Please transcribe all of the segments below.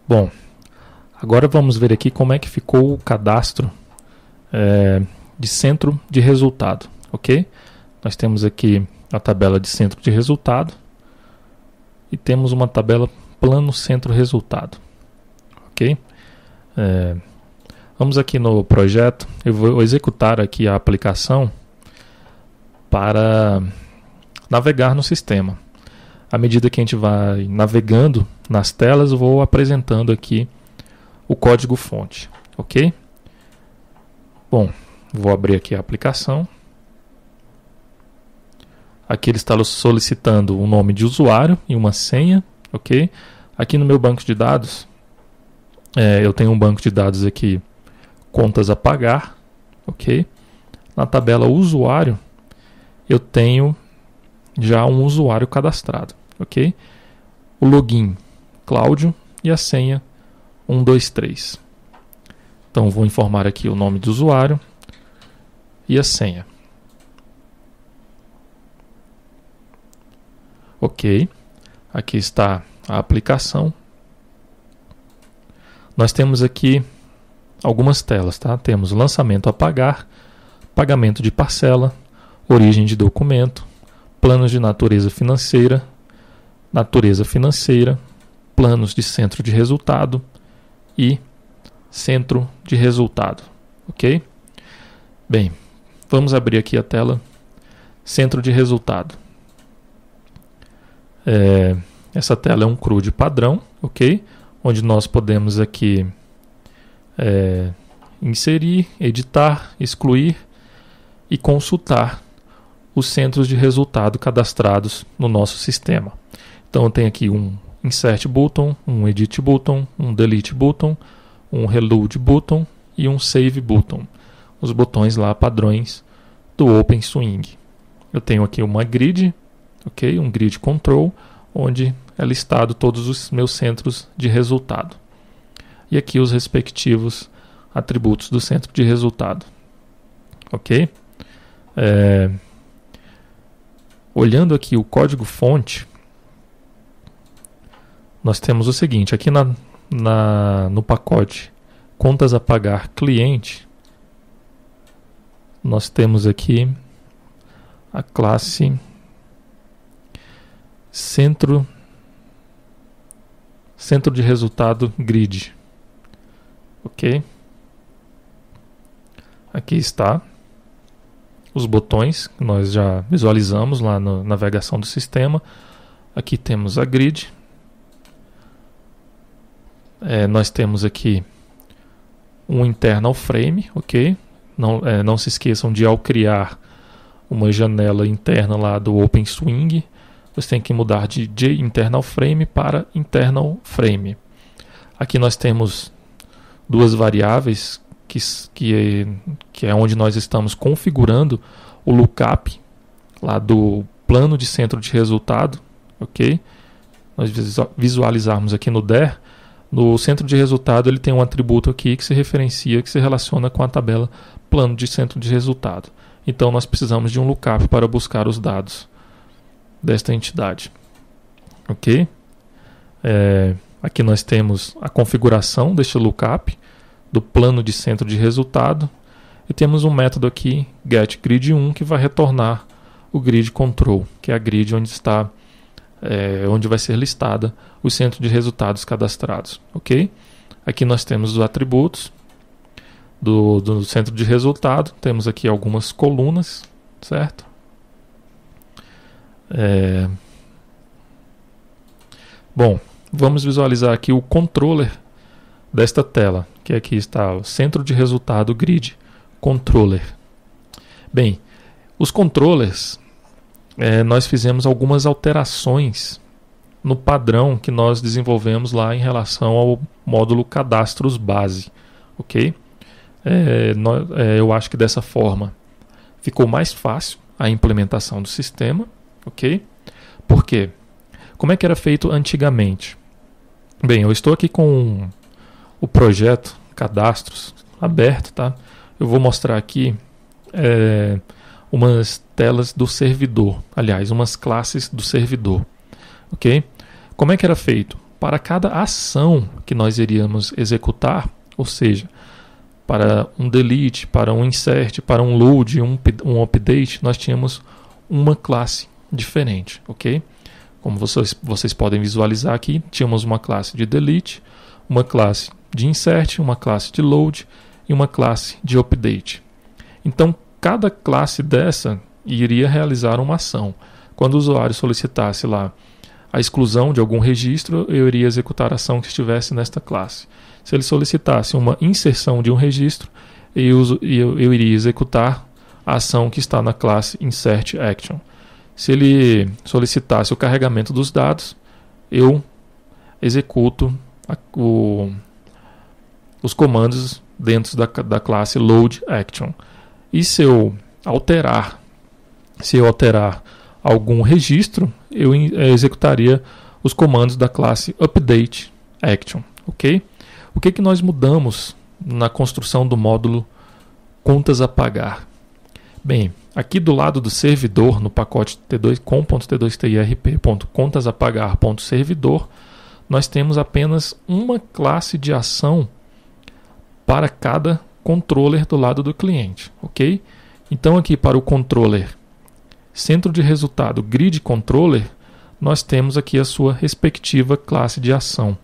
Bom, agora vamos ver aqui como é que ficou o cadastro de centro de resultado, ok? Nós temos aqui a tabela de centro de resultado e temos uma tabela plano centro resultado, ok? Vamos aqui no projeto, eu vou executar aqui a aplicação para navegar no sistema. À medida que a gente vai navegando nas telas, eu vou apresentando aqui o código fonte, ok? Bom, vou abrir aqui a aplicação. Aqui ele está solicitando um nome de usuário e uma senha, ok? Aqui no meu banco de dados, eu tenho um banco de dados aqui, contas a pagar, ok? Na tabela usuário, eu tenho já um usuário cadastrado, ok? O login, Cláudio, e a senha 123. Então vou informar aqui o nome do usuário e a senha. Ok, aqui está a aplicação. Nós temos aqui algumas telas, tá? Temos lançamento a pagar, pagamento de parcela, origem de documento, planos de natureza financeira, planos de centro de resultado e centro de resultado, ok? Bem, vamos abrir aqui a tela centro de resultado. Essa tela é um CRUD padrão, ok? Onde nós podemos aqui inserir, editar, excluir e consultar os centros de resultado cadastrados no nosso sistema. Então eu tenho aqui um Insert Button, um Edit Button, um Delete Button, um Reload Button e um Save Button. Os botões lá padrões do OpenSwing. Eu tenho aqui uma grid, ok? Um grid control, onde é listado todos os meus centros de resultado. E aqui os respectivos atributos do centro de resultado. Ok? Olhando aqui o código fonte, nós temos o seguinte, aqui no pacote contas a pagar cliente, nós temos aqui a classe centro de resultado grid, ok? Aqui está os botões que nós já visualizamos lá na navegação do sistema. Aqui temos a grid. Nós temos aqui um internal frame, ok? Não se esqueçam de, ao criar uma janela interna lá do OpenSwing, você tem que mudar de internal frame para internal frame. Aqui nós temos duas variáveis que é onde nós estamos configurando o lookup lá do plano de centro de resultado, ok? Nós visualizarmos aqui no DER, no centro de resultado ele tem um atributo aqui que se referencia, que se relaciona com a tabela plano de centro de resultado. Então nós precisamos de um lookup para buscar os dados desta entidade, ok? Aqui nós temos a configuração deste lookup do plano de centro de resultado e temos um método aqui getGrid1 que vai retornar o grid control, que é a grid onde está onde vai ser listada os centros de resultados cadastrados, ok? Aqui nós temos os atributos do centro de resultado, temos aqui algumas colunas, certo? Bom, vamos visualizar aqui o controller desta tela, que aqui está o centro de resultado grid controller. Bem, os controllers, nós fizemos algumas alterações no padrão que nós desenvolvemos lá em relação ao módulo cadastros base, ok? Eu acho que dessa forma ficou mais fácil a implementação do sistema, ok? Por quê? Como é que era feito antigamente? Bem, eu estou aqui com o projeto cadastros aberto, tá? Eu vou mostrar aqui umas telas do servidor, aliás, umas classes do servidor, ok? Como é que era feito? para cada ação que nós iríamos executar, ou seja, para um delete, para um insert, para um load, um update, nós tínhamos uma classe diferente, ok? Como vocês podem visualizar aqui, tínhamos uma classe de delete, uma classe de insert, uma classe de load e uma classe de update. Então, cada classe dessa iria realizar uma ação. Quando o usuário solicitasse lá a exclusão de algum registro, eu iria executar a ação que estivesse nesta classe. Se ele solicitasse uma inserção de um registro, eu iria executar a ação que está na classe insertAction. Se ele solicitasse o carregamento dos dados, eu executo os comandos dentro da classe loadAction. E se eu alterar algum registro, eu executaria os comandos da classe updateAction, ok? O que nós mudamos na construção do módulo contas a pagar? Bem, aqui do lado do servidor, no pacote com.t2tirp.contasapagar.servidor, nós temos apenas uma classe de ação para cada controller do lado do cliente, ok? Então aqui para o controller centro de resultado grid controller, nós temos aqui a sua respectiva classe de ação,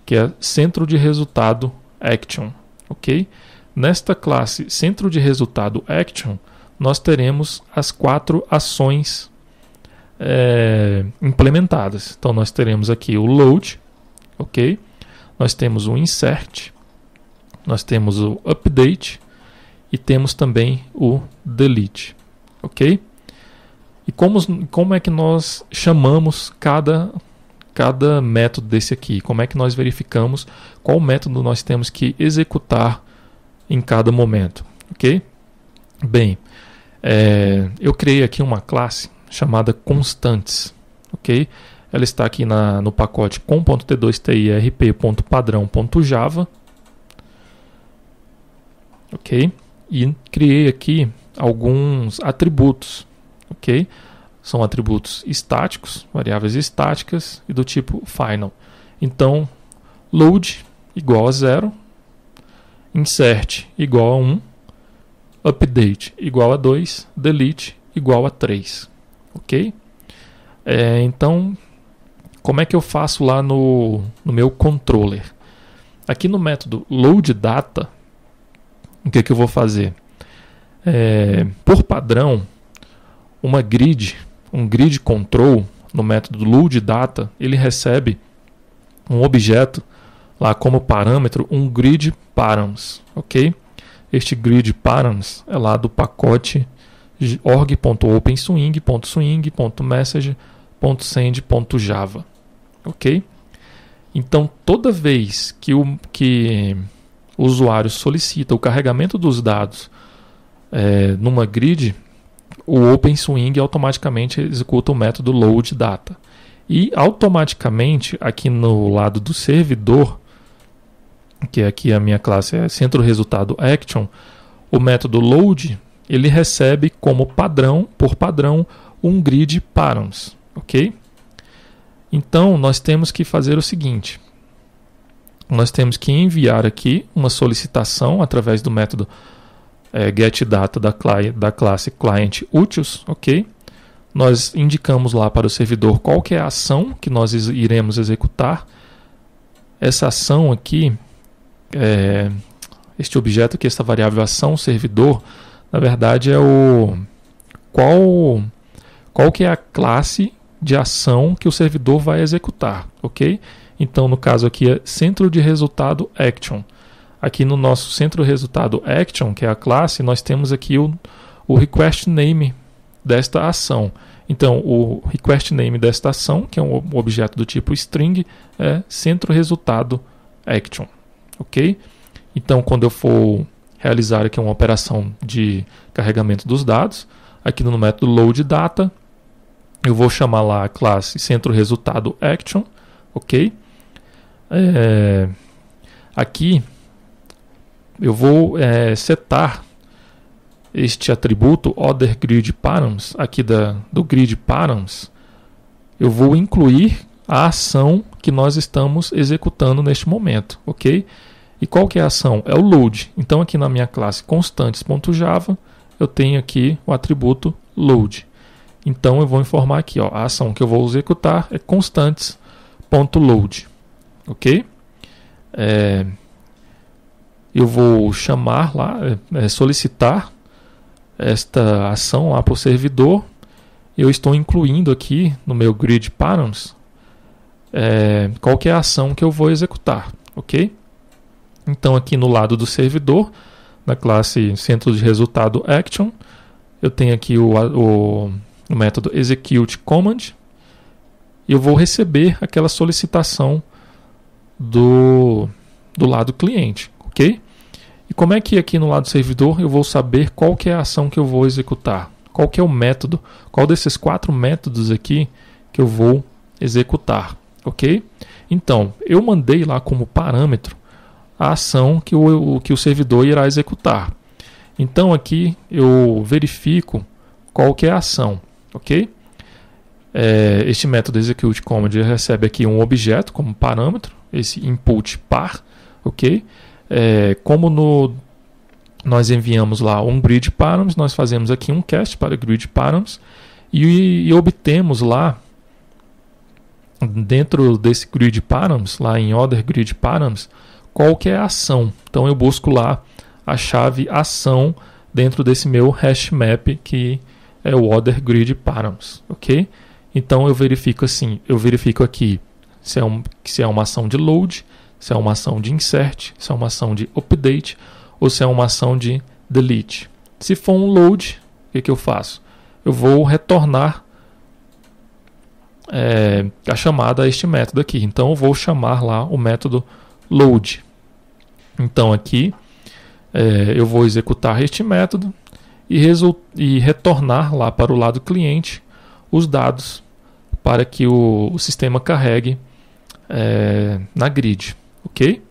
que é centro de resultado action, ok? Nesta classe centro de resultado action, nós teremos as 4 ações implementadas. Então nós teremos aqui o load, ok? Nós temos o insert, nós temos o update e temos também o delete, ok? E como é que nós chamamos cada método desse aqui? Como é que nós verificamos qual método nós temos que executar em cada momento, ok? Bem, eu criei aqui uma classe chamada constantes, ok? Ela está aqui no pacote com.t2tirp.padrão.java, ok? E criei aqui alguns atributos, ok? São atributos estáticos, variáveis estáticas e do tipo final. Então, load igual a 0, insert igual a 1, update igual a 2, delete igual a 3, ok? Então, como é que eu faço lá no meu controller? Aqui no método loadData, o que eu vou fazer? Por padrão, um grid control no método loadData, ele recebe um objeto lá como parâmetro, um grid params, ok? Este grid params é lá do pacote org.openswing.swing.message.send.java, ok? Então, toda vez que o usuário solicita o carregamento dos dados numa grid, o OpenSwing automaticamente executa o método loadData. E automaticamente, aqui no lado do servidor, que aqui a minha classe é centro resultado action, o método load, ele recebe como padrão, por padrão, um grid params, ok? Então, nós temos que fazer o seguinte. Nós temos que enviar aqui uma solicitação através do método getData da classe clientUtils, ok? Nós indicamos lá para o servidor qual que é a ação que nós iremos executar. Essa ação aqui, este objeto aqui, essa variável ação servidor, na verdade é qual que é a classe de ação que o servidor vai executar, ok? Então, no caso aqui é centro de resultado action. Aqui no nosso centro resultado action, que é a classe, nós temos aqui o request name desta ação. Então, o request name desta ação, que é um objeto do tipo string, é centro resultado action, ok? Então, quando eu for realizar aqui uma operação de carregamento dos dados, aqui no método loadData, eu vou chamar lá a classe centro resultado action, ok? Aqui eu vou setar este atributo OtherGridParams, aqui do grid params, eu vou incluir a ação que nós estamos executando neste momento, ok? E qual que é a ação? É o load. Então aqui na minha classe constantes.java, eu tenho aqui o atributo load. Então eu vou informar aqui, ó, a ação que eu vou executar é constantes.load, ok? Eu vou chamar lá, solicitar esta ação lá para o servidor. Eu estou incluindo aqui no meu grid params qual que é a ação que eu vou executar, ok? Então aqui no lado do servidor, na classe centro de resultado action, eu tenho aqui o método execute command, e eu vou receber aquela solicitação do lado cliente, ok? E como é que aqui no lado do servidor eu vou saber qual que é a ação que eu vou executar? Qual que é o método? Qual desses 4 métodos aqui que eu vou executar, ok? Então, eu mandei lá como parâmetro a ação que o servidor irá executar. Então aqui eu verifico qual que é a ação, ok? Este método execute command recebe aqui um objeto como parâmetro, esse input par, ok? Como nós enviamos lá um grid params, nós fazemos aqui um cast para grid params e obtemos lá dentro desse grid params, lá em other grid params, qual que é a ação. Então eu busco lá a chave ação dentro desse meu hash map que é o other grid params, ok? Então eu verifico aqui se é uma ação de load, se é uma ação de insert, se é uma ação de update ou se é uma ação de delete. Se for um load, o que eu faço? Eu vou retornar a chamada a este método aqui. Então eu vou chamar lá o método load. Então aqui eu vou executar este método e retornar lá para o lado cliente os dados para que o sistema carregue na grid, ok?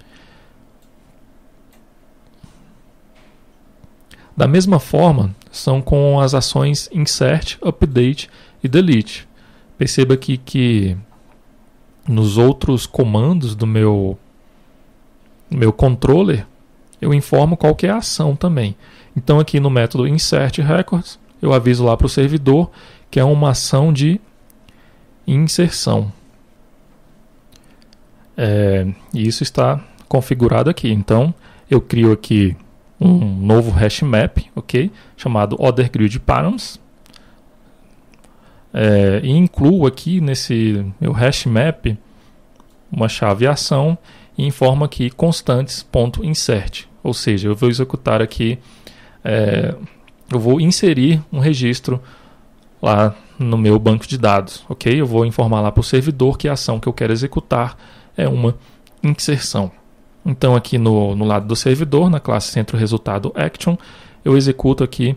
Da mesma forma, são com as ações insert, update e delete. Perceba aqui que nos outros comandos do meu controller, eu informo qual que é a ação também. Então aqui no método insert records, eu aviso lá para o servidor que é uma ação de inserção. E isso está configurado aqui. Então eu crio aqui um novo hash map, ok? Chamado other grid params. E incluo aqui nesse meu hash map uma chave ação e informo aqui constantes.insert. Ou seja, eu vou executar aqui, eu vou inserir um registro lá no meu banco de dados, ok? Eu vou informar lá para o servidor que a ação que eu quero executar é uma inserção. Então aqui no lado do servidor, na classe centro resultado action, eu executo aqui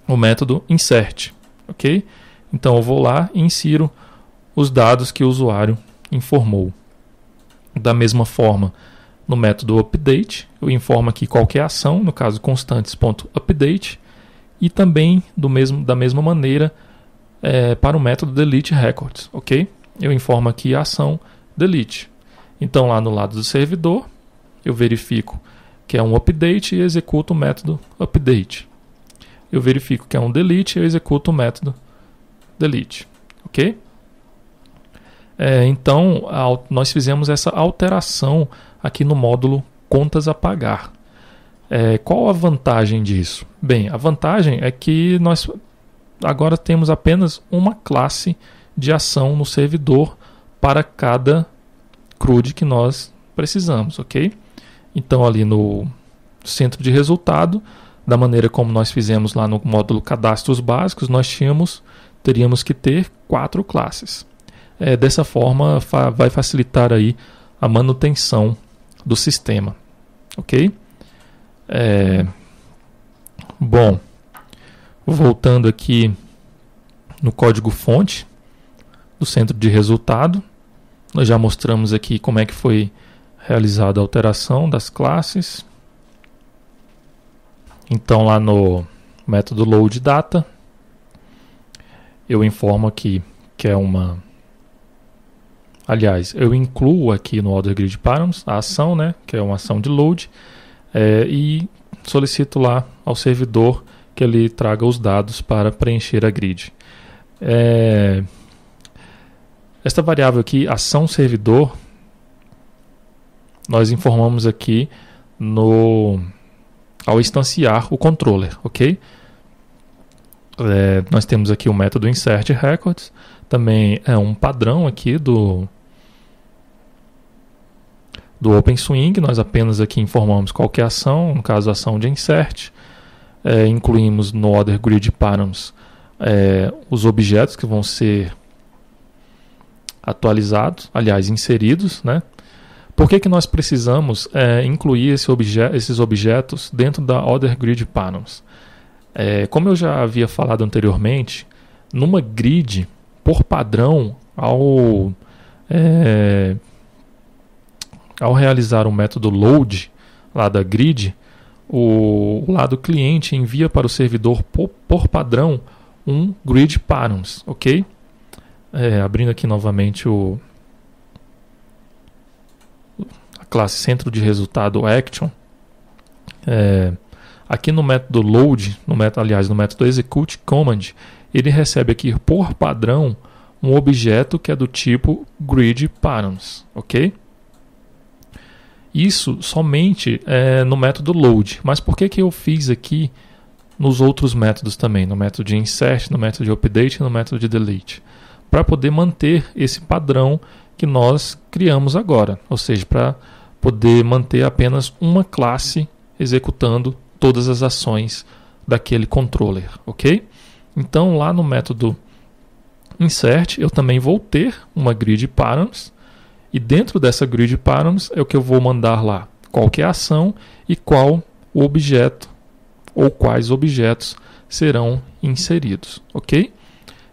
o método insert, ok? Então eu vou lá e insiro os dados que o usuário informou. Da mesma forma, no método update, eu informo aqui qual que é a ação, no caso constantes.update, e também da mesma maneira para o método delete records, ok? Eu informo aqui a ação delete. Então lá no lado do servidor, eu verifico que é um update e executo o método update. Eu verifico que é um delete e eu executo o método delete, ok? Então nós fizemos essa alteração aqui no módulo contas a pagar. Qual a vantagem disso? Bem, a vantagem é que nós agora temos apenas uma classe de ação no servidor para cada CRUD que nós precisamos, ok? Então ali no centro de resultado, da maneira como nós fizemos lá no módulo cadastros básicos, nós teríamos que ter 4 classes. Dessa forma vai facilitar aí a manutenção do sistema, ok? Bom, voltando aqui no código fonte do centro de resultado, nós já mostramos aqui como é que foi realizada a alteração das classes. Então lá no método load data, eu informo aqui que é uma aliás, eu incluo aqui no Order Grid Params a ação, né, que é uma ação de load, e solicito lá ao servidor que ele traga os dados para preencher a grid. Esta variável aqui, ação servidor, nós informamos aqui ao instanciar o controller, ok? Nós temos aqui o método insert records, também é um padrão aqui do OpenSwing. Nós apenas aqui informamos qual que é a ação, no caso a ação de insert. Incluímos no Order Grid Params os objetos que vão ser atualizados, aliás, inseridos, né? Por que nós precisamos incluir esses objetos dentro da Order Grid Params? Como eu já havia falado anteriormente, numa grid, por padrão, ao realizar o método load lá da grid, o lado cliente envia para o servidor por padrão um grid params, ok? Abrindo aqui novamente a classe centro de resultado action, aqui no método load, no método execute command, ele recebe aqui por padrão um objeto que é do tipo grid params, ok? Isso somente no método load. Mas por que eu fiz aqui nos outros métodos também? No método de insert, no método de update e no método de delete. Para poder manter esse padrão que nós criamos agora. Ou seja, para poder manter apenas uma classe executando todas as ações daquele controller. Ok? Então lá no método insert eu também vou ter uma grid params. E dentro dessa grid params é o que eu vou mandar lá qual que é a ação e qual o objeto ou quais objetos serão inseridos, ok?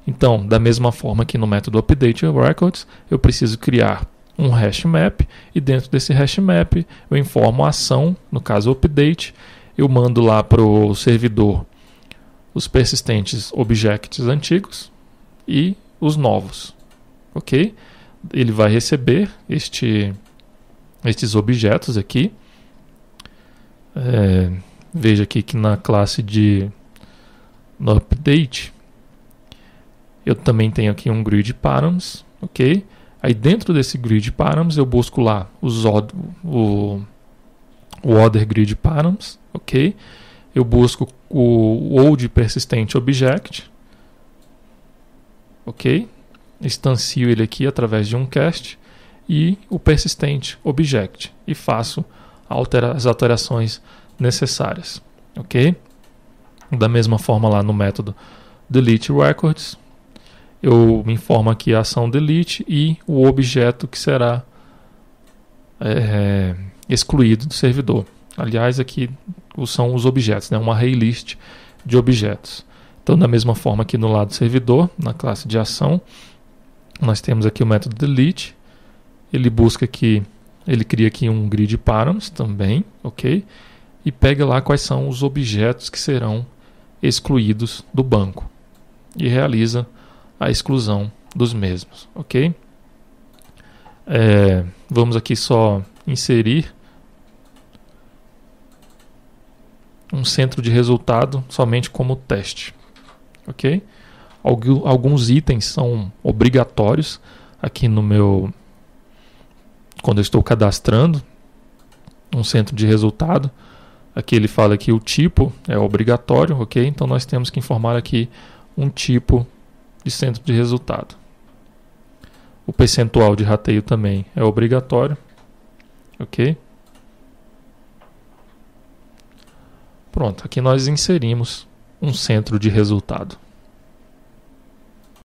Então, da mesma forma que no método update records, eu preciso criar um hash map e dentro desse hash map eu informo a ação, no caso update, eu mando lá para o servidor os persistentes objects antigos e os novos, ok? Ele vai receber estes objetos aqui. Veja aqui que na classe no update eu também tenho aqui um grid params, ok? Aí dentro desse grid params eu busco lá o order grid params, ok? Eu busco o old persistent object, ok? Instancio ele aqui através de um cast e o persistente object e faço as alterações necessárias, ok? Da mesma forma lá no método delete records eu informo aqui a ação delete e o objeto que será excluído do servidor. Aliás, aqui são os objetos, né? Uma array list de objetos. Então da mesma forma aqui no lado servidor, na classe de ação, nós temos aqui o método delete, ele busca aqui, ele cria aqui um grid params também, ok? E pega lá quais são os objetos que serão excluídos do banco e realiza a exclusão dos mesmos, ok? Vamos aqui só inserir um centro de resultado somente como teste, ok? Alguns itens são obrigatórios aqui quando eu estou cadastrando um centro de resultado. Aqui ele fala que o tipo é obrigatório, ok? Então nós temos que informar aqui um tipo de centro de resultado. O percentual de rateio também é obrigatório, ok? Pronto, aqui nós inserimos um centro de resultado.